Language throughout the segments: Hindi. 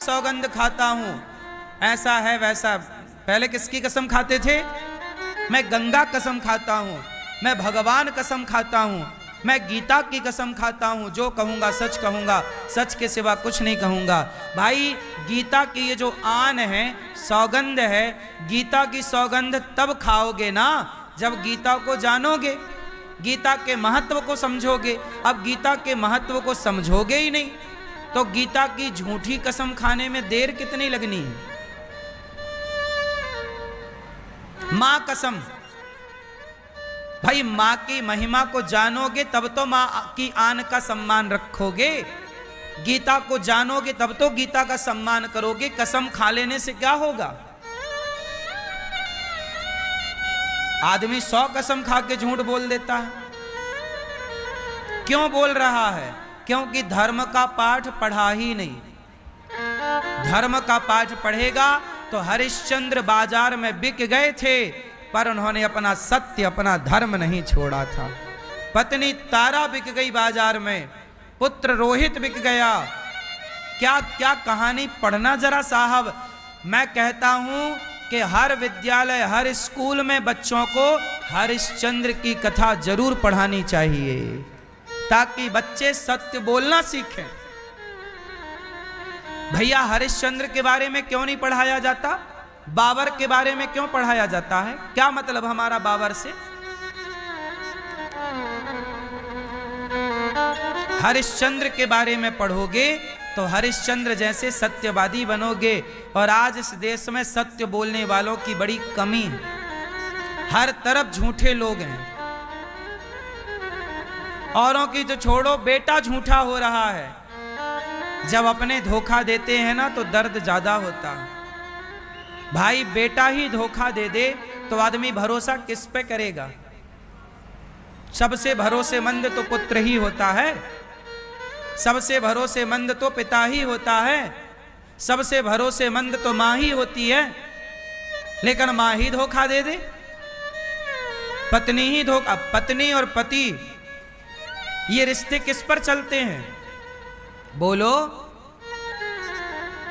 सौगंध खाता हूं, ऐसा है वैसा। पहले किसकी कसम खाते थे? मैं गंगा कसम खाता हूं, मैं भगवान कसम खाता हूं, मैं गीता की कसम खाता हूं, जो कहूंगा सच कहूंगा, सच के सिवा कुछ नहीं कहूंगा। भाई गीता की ये जो आन है, सौगंध है, गीता की सौगंध तब खाओगे ना जब गीता को जानोगे, गीता के महत्व को समझोगे। अब गीता के महत्व को समझोगे ही नहीं तो गीता की झूठी कसम खाने में देर कितनी लगनी है। मां कसम, भाई मां की महिमा को जानोगे तब तो मां की आन का सम्मान रखोगे, गीता को जानोगे तब तो गीता का सम्मान करोगे। कसम खा लेने से क्या होगा? आदमी 100 कसम खा के झूठ बोल देता है। क्यों बोल रहा है? क्योंकि धर्म का पाठ पढ़ा ही नहीं। धर्म का पाठ पढ़ेगा तो हरिश्चंद्र बाजार में बिक गए थे, पर उन्होंने अपना सत्य, अपना धर्म नहीं छोड़ा था। पत्नी तारा बिक गई बाजार में, पुत्र रोहित बिक गया। क्या क्या कहानी पढ़ना जरा साहब। मैं कहता हूं कि हर विद्यालय, हर स्कूल में बच्चों को हरिश्चंद्र की कथा जरूर पढ़ानी चाहिए, ताकि बच्चे सत्य बोलना सीखें। भैया हरिश्चंद्र के बारे में क्यों नहीं पढ़ाया जाता? बाबर के बारे में क्यों पढ़ाया जाता है? क्या मतलब हमारा बाबर से? हरिश्चंद्र के बारे में पढ़ोगे तो हरिश्चंद्र जैसे सत्यवादी बनोगे। और आज इस देश में सत्य बोलने वालों की बड़ी कमी है, हर तरफ झूठे लोग हैं। औरों की तो छोड़ो, बेटा झूठा हो रहा है। जब अपने धोखा देते हैं ना तो दर्द ज्यादा होता है। भाई बेटा ही धोखा दे दे तो आदमी भरोसा किस पे करेगा? सबसे भरोसेमंद तो पुत्र ही होता है, सबसे भरोसेमंद तो पिता ही होता है, सबसे भरोसेमंद तो मां ही होती है। लेकिन मां ही धोखा दे दे, पत्नी ही धोखा। पत्नी और पति ये रिश्ते किस पर चलते हैं? बोलो,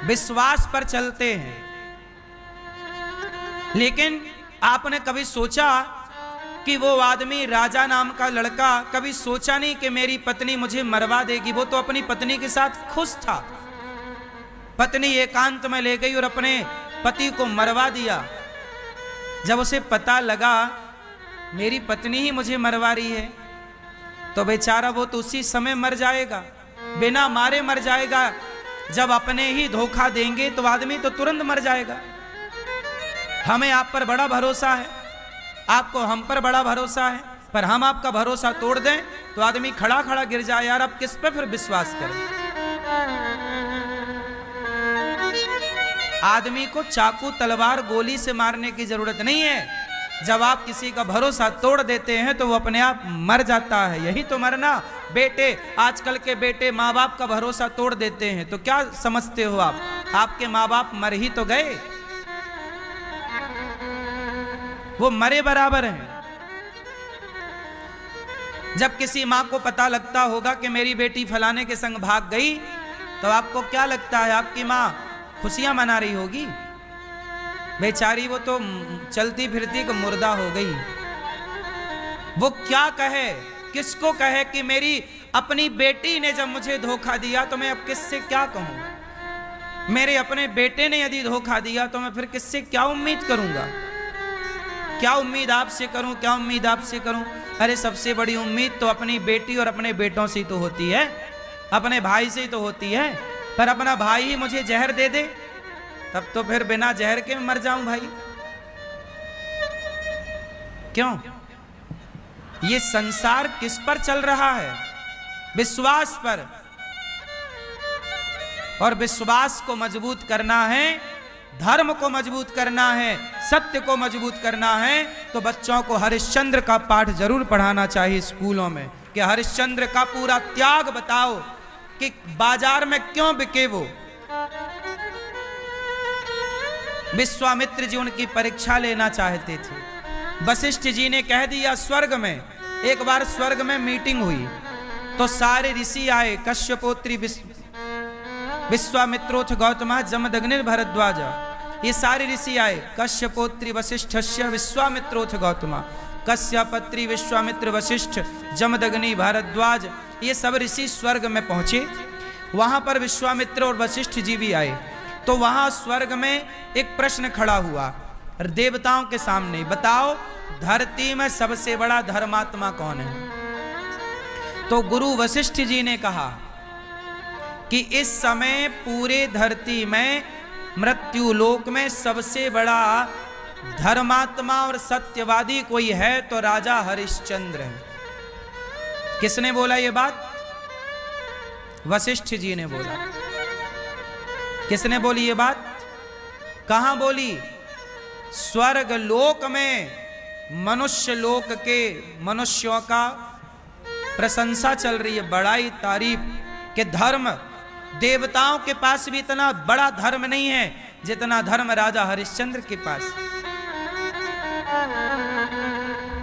विश्वास पर चलते हैं। लेकिन आपने कभी सोचा कि वो आदमी, राजा नाम का लड़का, कभी सोचा नहीं कि मेरी पत्नी मुझे मरवा देगी? वो तो अपनी पत्नी के साथ खुश था। पत्नी एकांत में ले गई और अपने पति को मरवा दिया। जब उसे पता लगा मेरी पत्नी ही मुझे मरवा रही है, तो बेचारा वो तो उसी समय मर जाएगा, बिना मारे मर जाएगा। जब अपने ही धोखा देंगे तो आदमी तो तुरंत मर जाएगा। हमें आप पर बड़ा भरोसा है, आपको हम पर बड़ा भरोसा है, पर हम आपका भरोसा तोड़ दें तो आदमी खड़ा खड़ा गिर जाए। यार अब किस पे फिर विश्वास करें? आदमी को चाकू तलवार गोली से मारने की जरूरत नहीं है। जब आप किसी का भरोसा तोड़ देते हैं तो वो अपने आप मर जाता है। यही तो मरना। बेटे, आजकल के बेटे माँ बाप का भरोसा तोड़ देते हैं तो क्या समझते हो आप? आपके माँ बाप मर ही तो गए, वो मरे बराबर हैं। जब किसी माँ को पता लगता होगा कि मेरी बेटी फलाने के संग भाग गई, तो आपको क्या लगता है? आपकी माँ खुशियां मना रही होगी? बेचारी वो तो चलती फिरती को मुर्दा हो गई। वो क्या कहे, किसको कहे कि मेरी अपनी बेटी ने जब मुझे धोखा दिया तो मैं अब किससे क्या कहूं? मेरे अपने बेटे ने यदि धोखा दिया तो मैं फिर किससे क्या उम्मीद करूंगा? क्या उम्मीद आपसे करूं? क्या उम्मीद आपसे करूं? अरे सबसे बड़ी उम्मीद तो अपनी बेटी और अपने बेटों से ही तो होती है, अपने भाई से ही तो होती है। पर अपना भाई ही मुझे जहर दे दे तब तो फिर बिना जहर के मर जाऊं भाई। क्यों? ये संसार किस पर चल रहा है? विश्वास पर। और विश्वास को मजबूत करना है, धर्म को मजबूत करना है, सत्य को मजबूत करना है तो बच्चों को हरिश्चंद्र का पाठ जरूर पढ़ाना चाहिए स्कूलों में। कि हरिश्चंद्र का पूरा त्याग बताओ कि बाजार में क्यों बिके वो। विश्वामित्र जी उनकी परीक्षा लेना चाहते थे। वशिष्ठ जी ने कह दिया स्वर्ग में। एक बार स्वर्ग में मीटिंग हुई तो सारे ऋषि आए, कश्यपोत्री विश्वामित्रोथ गौतम जमदग्निर भरद्वाज, ये सारे ऋषि आए। कश्यपोत्री वशिष्ठस्य विश्वामित्रोथ गौतम, कश्यपत्री विश्वामित्र वशिष्ठ जमदग्नि भारद्वाज, ये सब ऋषि स्वर्ग में पहुंचे। वहां पर विश्वामित्र और वशिष्ठ जी भी आए। तो वहां स्वर्ग में एक प्रश्न खड़ा हुआ देवताओं के सामने, बताओ धरती में सबसे बड़ा धर्मात्मा कौन है? तो गुरु वशिष्ठ जी ने कहा कि इस समय पूरे धरती में मृत्यु लोक में सबसे बड़ा धर्मात्मा और सत्यवादी कोई है तो राजा हरिश्चंद्र है। किसने बोला ये बात? वशिष्ठ जी ने बोला। किसने बोली ये बात? कहां बोली? स्वर्ग लोक में मनुष्य लोक के मनुष्यों का प्रशंसा चल रही है, बड़ाई तारीफ के धर्म देवताओं के पास भी इतना बड़ा धर्म नहीं है जितना धर्म राजा हरिश्चंद्र के पास।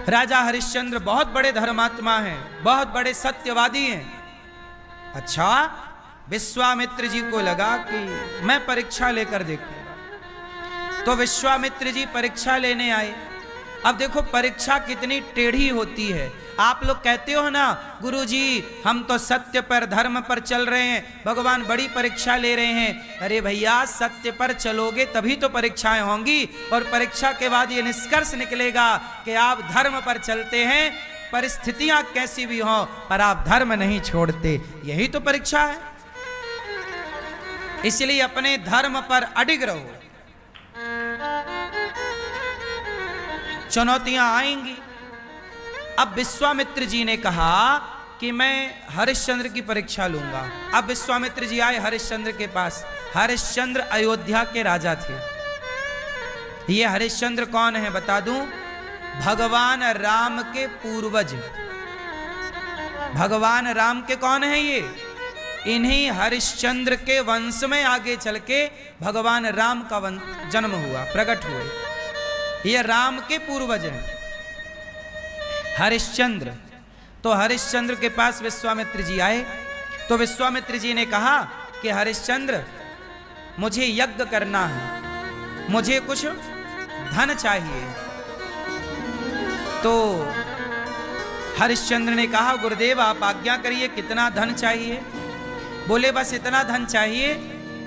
राजा हरिश्चंद्र बहुत बड़े धर्मात्मा हैं, बहुत बड़े सत्यवादी हैं। अच्छा, विश्वामित्र जी को लगा कि मैं परीक्षा लेकर देखूंगा। तो विश्वामित्र जी परीक्षा लेने आए। अब देखो परीक्षा कितनी टेढ़ी होती है। आप लोग कहते हो ना गुरुजी हम तो सत्य पर धर्म पर चल रहे हैं, भगवान बड़ी परीक्षा ले रहे हैं। अरे भैया सत्य पर चलोगे तभी तो परीक्षाएं होंगी, और परीक्षा के बाद ये निष्कर्ष निकलेगा कि आप धर्म पर चलते हैं, परिस्थितियां कैसी भी हों पर आप धर्म नहीं छोड़ते। यही तो परीक्षा है। इसलिए अपने धर्म पर अडिग रहो। चुनौतियां आएंगी। अब विश्वामित्र जी ने कहा कि मैं हरिश्चंद्र की परीक्षा लूंगा। अब विश्वामित्र जी आए हरिश्चंद्र के पास। हरिश्चंद्र अयोध्या के राजा थे। ये हरिश्चंद्र कौन है बता दूं? भगवान राम के पूर्वज। भगवान राम के कौन है ये? इन्हीं हरिश्चंद्र के वंश में आगे चल के भगवान राम का जन्म हुआ, प्रकट हुए। ये राम के पूर्वज हैं हरिश्चंद्र। तो हरिश्चंद्र के पास विश्वामित्र जी आए। तो विश्वामित्र जी ने कहा कि हरिश्चंद्र मुझे यज्ञ करना है, मुझे कुछ धन चाहिए। तो हरिश्चंद्र ने कहा गुरुदेव आप आज्ञा करिए, कितना धन चाहिए? बोले बस इतना धन चाहिए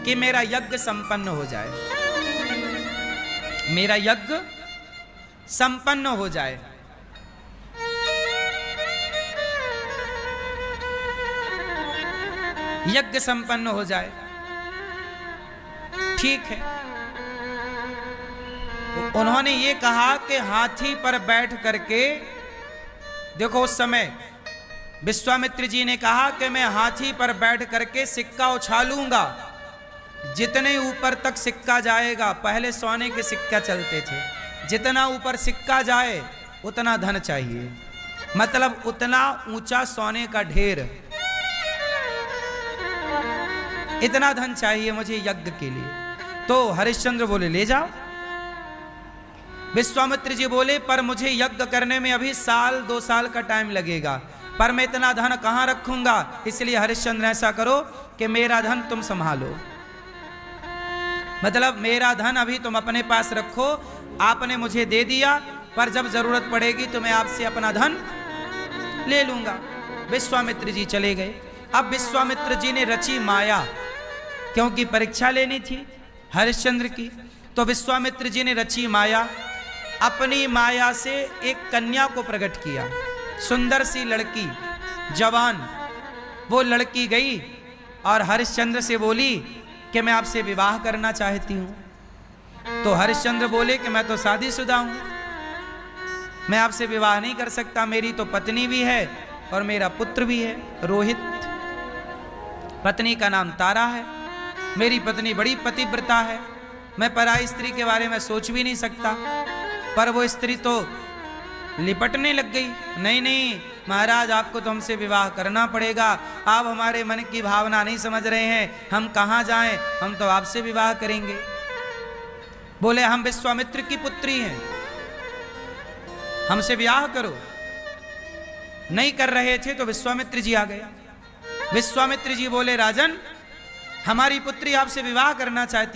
कि मेरा यज्ञ संपन्न हो जाए, मेरा यज्ञ संपन्न हो जाए। यज्ञ संपन्न हो जाए। ठीक है। तो उन्होंने ये कहा कि हाथी पर बैठ करके, देखो उस समय विश्वामित्र जी ने कहा कि मैं हाथी पर बैठ करके सिक्का उछालूंगा, जितने ऊपर तक सिक्का जाएगा, पहले सोने के सिक्का चलते थे, जितना ऊपर सिक्का जाए उतना धन चाहिए, मतलब उतना ऊंचा सोने का ढेर, इतना धन चाहिए मुझे यज्ञ के लिए। तो हरिश्चंद्र बोले ले जाओ। विश्वामित्र जी बोले पर मुझे यज्ञ करने में अभी 1-2 साल का टाइम लगेगा, पर मैं इतना धन कहां रखूंगा, इसलिए हरिश्चंद्र ऐसा करो कि मेरा धन तुम संभालो, मतलब मेरा धन अभी तुम अपने पास रखो, आपने मुझे दे दिया पर जब जरूरत पड़ेगी तो मैं आपसे अपना धन ले लूंगा। विश्वामित्र जी चले गए। अब विश्वामित्र जी ने रची माया, क्योंकि परीक्षा लेनी थी हरिश्चंद्र की, तो विश्वामित्र जी ने रची माया, अपनी माया से एक कन्या को प्रकट किया, सुंदर सी लड़की, जवान। वो लड़की गई और हरिश्चंद्र से बोली कि मैं आपसे विवाह करना चाहती हूं। तो हरिश्चंद्र बोले कि मैं तो शादीशुदा हूं, मैं आपसे विवाह नहीं कर सकता, मेरी तो पत्नी भी है और मेरा पुत्र भी है रोहित। पत्नी का नाम तारा है, मेरी पत्नी बड़ी पतिव्रता है, मैं पराई स्त्री के बारे में सोच भी नहीं सकता। पर वो स्त्री तो लिपटने लग गई, नहीं नहीं महाराज आपको तो हमसे विवाह करना पड़ेगा, आप हमारे मन की भावना नहीं समझ रहे हैं, हम कहाँ जाएं, हम तो आपसे विवाह करेंगे। बोले हम विश्वामित्र की पुत्री हैं, हमसे विवाह करो। नहीं कर रहे थे तो विश्वामित्र जी आ गए। विश्वामित्र जी बोले राजन हमारी पुत्री आपसे विवाह करना चाहती